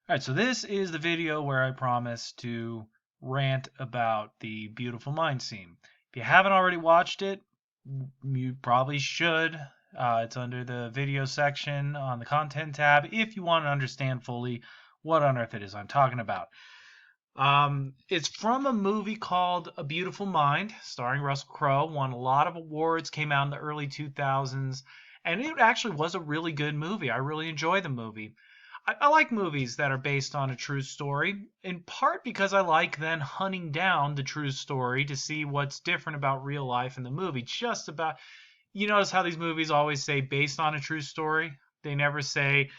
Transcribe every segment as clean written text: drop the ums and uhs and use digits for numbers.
Alright, so this is the video where I promise to rant about the Beautiful Mind scene. If you haven't already watched it, you probably should. It's under the video section on the content tab if you want to understand fully what on earth it is I'm talking about. It's from a movie called A Beautiful Mind, starring Russell Crowe. Won a lot of awards, came out in the early 2000s, and it actually was a really good movie. I really enjoy the movie. I like movies that are based on a true story, in part because I like then hunting down the true story to see what's different about real life in the movie. Just about, you notice how these movies always say based on a true story? They never say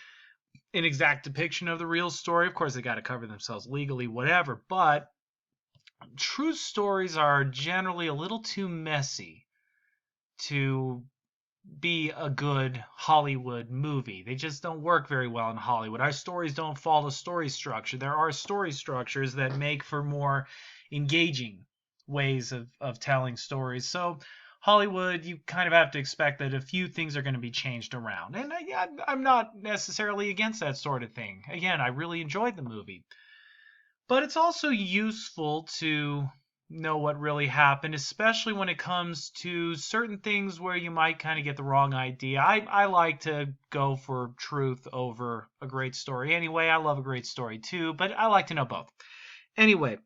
an exact depiction of the real story. Of course, they got to cover themselves legally, whatever, but true stories are generally a little too messy to be a good Hollywood movie. They just don't work very well in Hollywood. Our stories don't follow story structure. There are story structures that make for more engaging ways of telling stories. So Hollywood, you kind of have to expect that a few things are going to be changed around. And I'm not necessarily against that sort of thing. Again, I really enjoyed the movie. But it's also useful to know what really happened, especially when it comes to certain things where you might kind of get the wrong idea. I like to go for truth over a great story anyway. I love a great story too, but I like to know both. Anyway,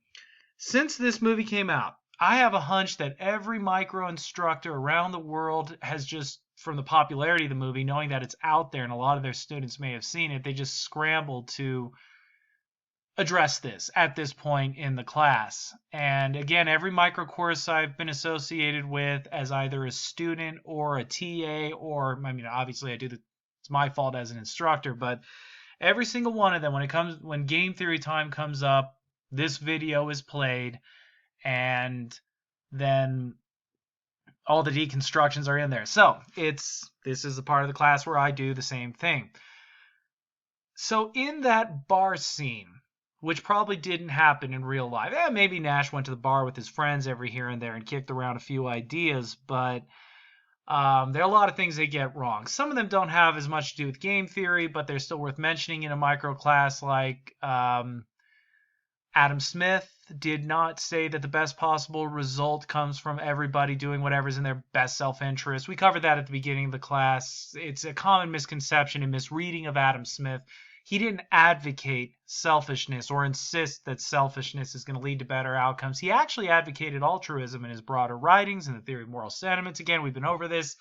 since this movie came out, I have a hunch that every micro instructor around the world has just, from the popularity of the movie, knowing that it's out there and a lot of their students may have seen it, they just scrambled to address this at this point in the class. And again, every micro course I've been associated with as either a student or a TA, or I mean, obviously it's my fault as an instructor, but every single one of them, when game theory time comes up, this video is played, and then all the deconstructions are in there. So this is the part of the class where I do the same thing. So in that bar scene, which probably didn't happen in real life. Maybe Nash went to the bar with his friends every here and there and kicked around a few ideas, but there are a lot of things they get wrong. Some of them don't have as much to do with game theory, but they're still worth mentioning in a micro class, like Adam Smith did not say that the best possible result comes from everybody doing whatever's in their best self-interest. We covered that at the beginning of the class. It's a common misconception and misreading of Adam Smith. He didn't advocate selfishness or insist that selfishness is going to lead to better outcomes. He actually advocated altruism in his broader writings and the theory of moral sentiments. Again, we've been over this.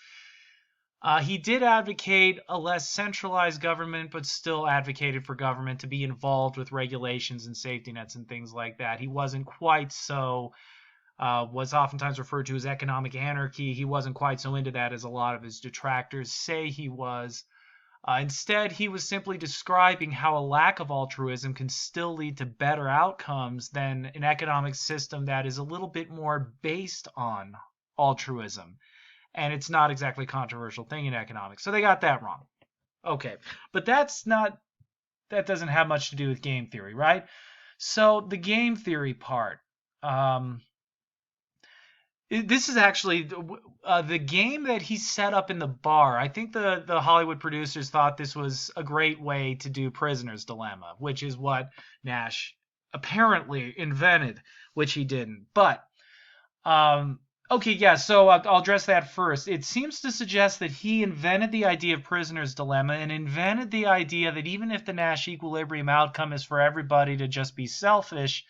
He did advocate a less centralized government, but still advocated for government to be involved with regulations and safety nets and things like that. He wasn't quite so, what's oftentimes referred to as economic anarchy. He wasn't quite so into that as a lot of his detractors say he was. Instead, he was simply describing how a lack of altruism can still lead to better outcomes than an economic system that is a little bit more based on altruism. And it's not exactly a controversial thing in economics. So they got that wrong. Okay, but that doesn't have much to do with game theory, right? So the game theory part. This is actually the game that he set up in the bar. I think the Hollywood producers thought this was a great way to do Prisoner's Dilemma, which is what Nash apparently invented, which he didn't. But, okay, yeah, so I'll address that first. It seems to suggest that he invented the idea of Prisoner's Dilemma and invented the idea that even if the Nash equilibrium outcome is for everybody to just be selfish,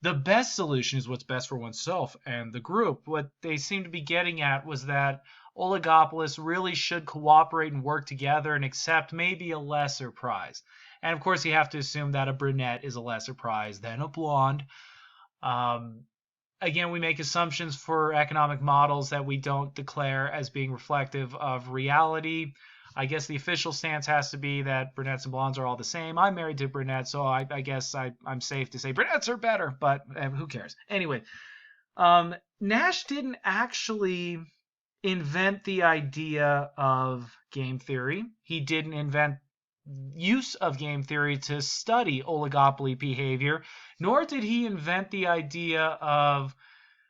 the best solution is what's best for oneself and the group. What they seem to be getting at was that oligopolists really should cooperate and work together and accept maybe a lesser prize. And of course, you have to assume that a brunette is a lesser prize than a blonde. Again, we make assumptions for economic models that we don't declare as being reflective of reality. I guess the official stance has to be that brunettes and blondes are all the same. I'm married to a brunette, so I guess I'm safe to say brunettes are better, but who cares? Anyway, Nash didn't actually invent the idea of game theory. He didn't invent use of game theory to study oligopoly behavior, nor did he invent the idea of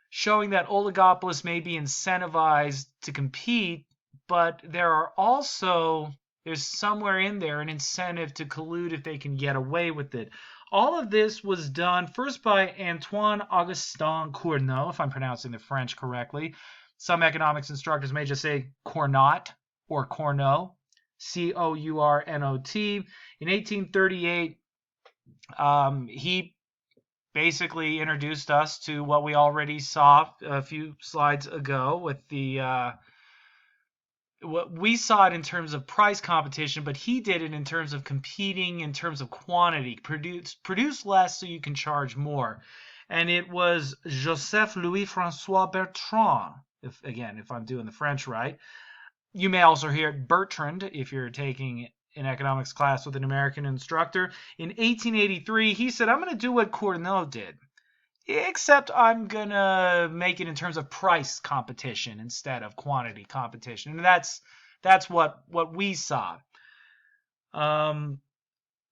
showing that oligopolists may be incentivized to compete, but there are also There's somewhere in there an incentive to collude if they can get away with it. All of this was done first by Antoine Augustin Cournot, if I'm pronouncing the French correctly. Some economics instructors may just say Cournot or Cournot, Cournot. In 1838, he basically introduced us to what we already saw a few slides ago with the what we saw it in terms of price competition, but he did it in terms of competing in terms of quantity. Produce less so you can charge more. And it was Joseph Louis Francois Bertrand, if I'm doing the French right. You may also hear it Bertrand if you're taking an economics class with an American instructor. In 1883, he said, I'm going to do what Cournot did, except I'm going to make it in terms of price competition instead of quantity competition. And that's what we saw.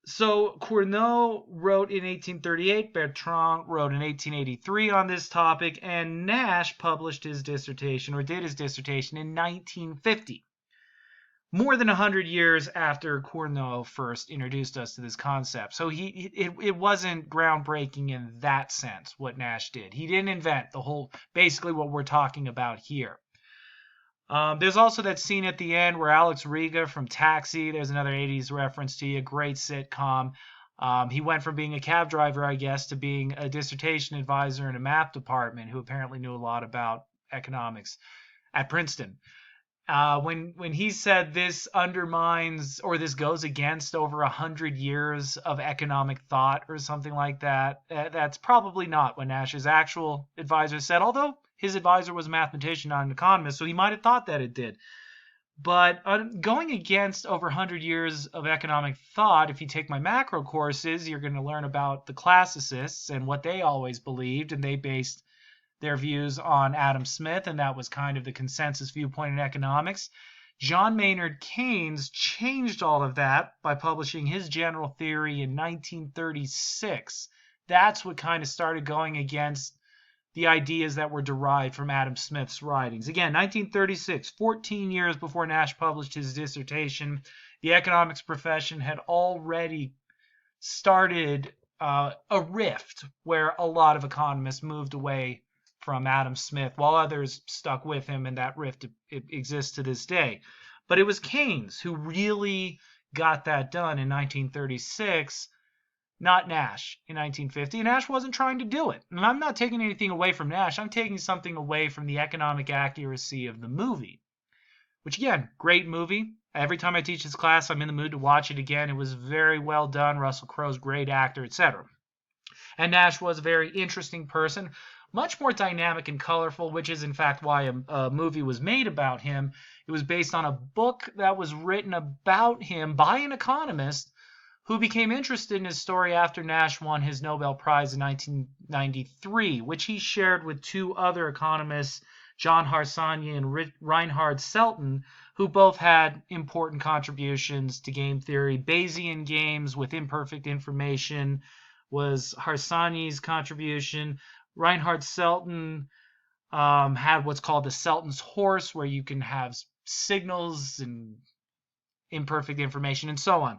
So Cournot wrote in 1838, Bertrand wrote in 1883 on this topic, and Nash published his dissertation, or did his dissertation, in 1950. More than 100 years after Cournot first introduced us to this concept. So it wasn't groundbreaking in that sense, what Nash did. He didn't invent basically what we're talking about here. There's also that scene at the end where Alex Riga from Taxi, there's another 80s reference to you, great sitcom. He went from being a cab driver, I guess, to being a dissertation advisor in a math department who apparently knew a lot about economics at Princeton. When he said this undermines or this goes against over 100 years of economic thought or something like that, that's probably not what Nash's actual advisor said, although his advisor was a mathematician, not an economist, so he might have thought that it did. But going against over 100 years of economic thought, if you take my macro courses, you're going to learn about the classicists and what they always believed, and they based their views on Adam Smith, and that was kind of the consensus viewpoint in economics. John Maynard Keynes changed all of that by publishing his general theory in 1936. That's what kind of started going against the ideas that were derived from Adam Smith's writings. Again, 1936, 14 years before Nash published his dissertation, the economics profession had already started a rift where a lot of economists moved away from Adam Smith, while others stuck with him, and that rift exists to this day. But it was Keynes who really got that done in 1936, not Nash in 1950. And Nash wasn't trying to do it. And I'm not taking anything away from Nash. I'm taking something away from the economic accuracy of the movie, which, again, great movie. Every time I teach this class, I'm in the mood to watch it again. It was very well done. Russell Crowe's great actor, etc. And Nash was a very interesting person, much more dynamic and colorful, which is in fact why a movie was made about him. It was based on a book that was written about him by an economist who became interested in his story after Nash won his Nobel Prize in 1993, which he shared with two other economists, John Harsanyi and Reinhard Selten, who both had important contributions to game theory. Bayesian games with imperfect information was Harsanyi's contribution. Reinhard Selten had what's called the Selten's horse, where you can have signals and imperfect information and so on.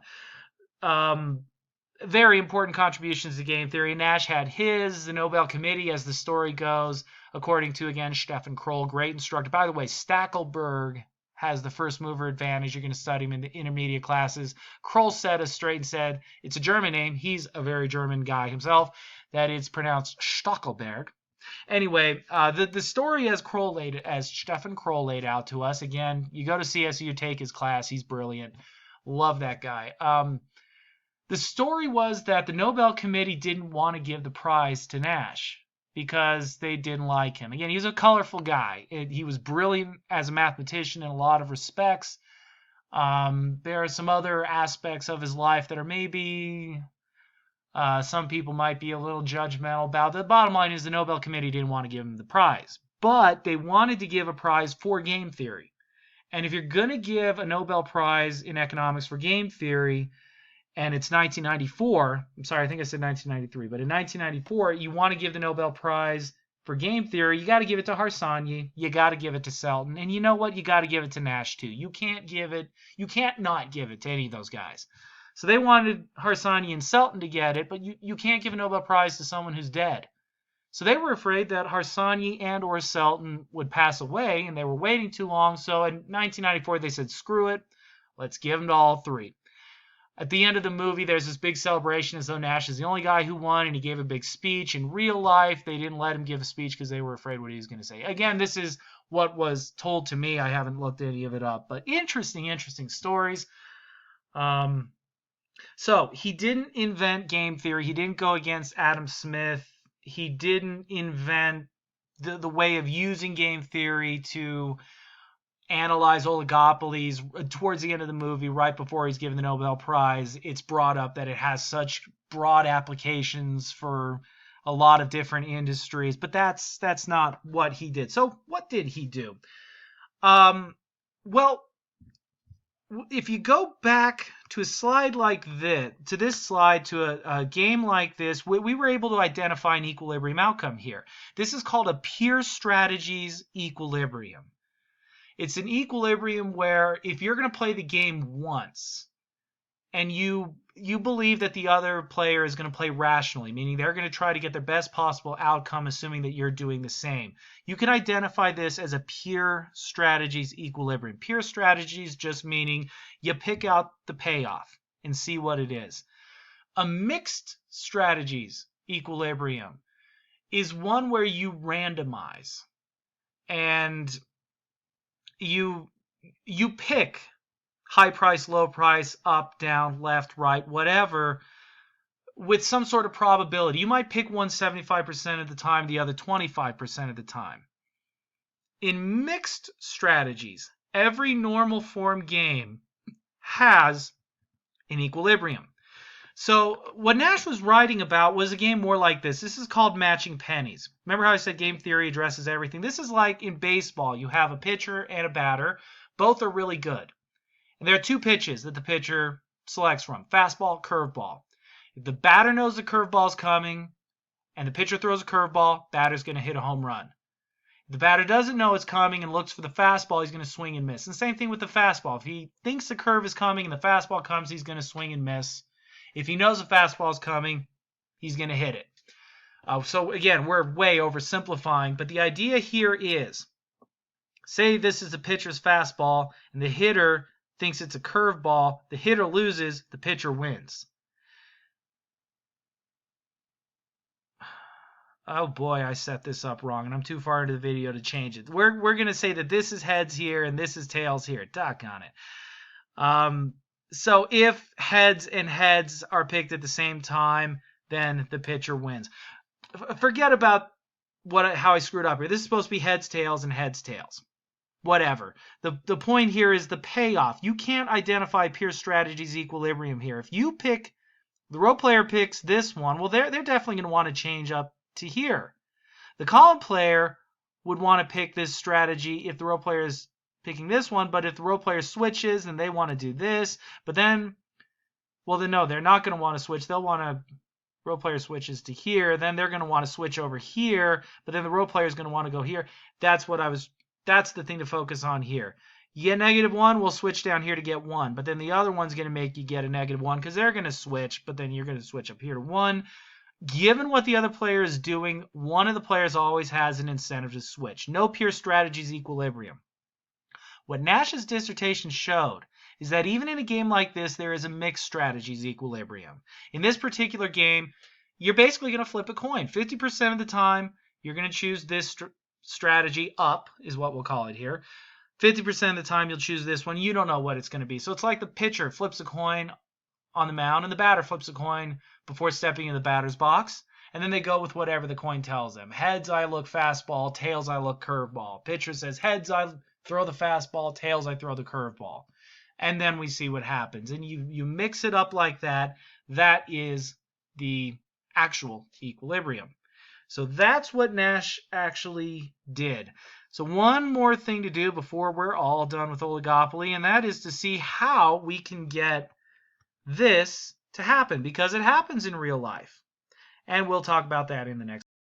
Very important contributions to game theory. Nash had his. The Nobel Committee, as the story goes, according to, again, Stefan Kroll, great instructor. By the way, Stackelberg has the first mover advantage. You're going to study him in the intermediate classes. Kroll set us straight and said, it's a German name. He's a very German guy himself. That it's pronounced Stackelberg. Anyway, the story as Stefan Kroll laid out to us, again, you go to CSU, take his class. He's brilliant. Love that guy. The story was that the Nobel Committee didn't want to give the prize to Nash because they didn't like him. Again, he's a colorful guy. He was brilliant as a mathematician in a lot of respects. There are some other aspects of his life that are maybe some people might be a little judgmental about. The bottom line is the Nobel Committee didn't want to give him the prize, but they wanted to give a prize for game theory. And if you're going to give a Nobel Prize in economics for game theory, and it's 1994, I'm sorry, I think I said 1993, but in 1994, you want to give the Nobel Prize for game theory, you got to give it to Harsanyi. You got to give it to Selton. And you know what? You got to give it to Nash, too. You can't not give it to any of those guys. So they wanted Harsanyi and Selton to get it, but you can't give a Nobel Prize to someone who's dead. So they were afraid that Harsanyi and or Selton would pass away, and they were waiting too long. So in 1994, they said, screw it. Let's give them to all three. At the end of the movie, there's this big celebration as though Nash is the only guy who won, and he gave a big speech. In real life, they didn't let him give a speech because they were afraid what he was going to say. Again, this is what was told to me. I haven't looked any of it up, but interesting stories. So he didn't invent game theory. He didn't go against Adam Smith. He didn't invent the way of using game theory to analyze oligopolies. Towards the end of the movie, right before he's given the Nobel Prize, it's brought up that it has such broad applications for a lot of different industries, but that's not what he did. So what did he do? Well, if you go back to a slide like this, to a game like this, we were able to identify an equilibrium outcome here. This is called a pure strategies equilibrium. It's an equilibrium where if you're going to play the game once and you believe that the other player is going to play rationally, meaning they're going to try to get their best possible outcome, assuming that you're doing the same, you can identify this as a pure strategies equilibrium. Pure strategies just meaning you pick out the payoff and see what it is. A mixed strategies equilibrium is one where you randomize and you pick high price, low price, up, down, left, right, whatever, with some sort of probability. You might pick one 75% of the time, the other 25% of the time. In mixed strategies, every normal form game has an equilibrium. So what Nash was writing about was a game more like this. This is called matching pennies. Remember how I said game theory addresses everything? This is like in baseball. You have a pitcher and a batter. Both are really good. And there are two pitches that the pitcher selects from, fastball, curveball. If the batter knows the curveball is coming and the pitcher throws a curveball, batter's going to hit a home run. If the batter doesn't know it's coming and looks for the fastball, he's going to swing and miss. And same thing with the fastball. If he thinks the curve is coming and the fastball comes, he's going to swing and miss. If he knows the fastball is coming, he's going to hit it. So again, we're way oversimplifying, but the idea here is, say this is the pitcher's fastball and the hitter thinks it's a curveball, the hitter loses, the pitcher wins. Oh boy, I set this up wrong and I'm too far into the video to change it. We're going to say that this is heads here and this is tails here. Doggone it. So if heads and heads are picked at the same time, then the pitcher wins. Forget about how I screwed up here. This is supposed to be heads, tails, and heads, tails. Whatever. The point here is the payoff. You can't identify pure strategies equilibrium here. If you pick, the role player picks this one, well, they're definitely going to want to change up to here. The column player would want to pick this strategy if the role player is picking this one, but if the role player switches and they want to do this, but then, well, then no, they're not going to want to switch. They'll want to, role player switches to here, then they're going to want to switch over here, but then the role player is going to want to go here. That's the thing to focus on here. You get -1, we'll switch down here to get 1, but then the other one's going to make you get a -1 because they're going to switch, but then you're going to switch up here to 1. Given what the other player is doing, one of the players always has an incentive to switch. No pure strategies equilibrium. What Nash's dissertation showed is that even in a game like this, there is a mixed strategies equilibrium. In this particular game, you're basically going to flip a coin. 50% of the time, you're going to choose this strategy, up is what we'll call it here. 50% of the time, you'll choose this one. You don't know what it's going to be. So it's like the pitcher flips a coin on the mound and the batter flips a coin before stepping in the batter's box. And then they go with whatever the coin tells them. Heads, I look fastball. Tails, I look curveball. Pitcher says, heads, I throw the fastball. Tails, I throw the curveball. And then we see what happens. And you mix it up like that. That is the actual equilibrium. So that's what Nash actually did. So one more thing to do before we're all done with Oligopoly, and that is to see how we can get this to happen, because it happens in real life. And we'll talk about that in the next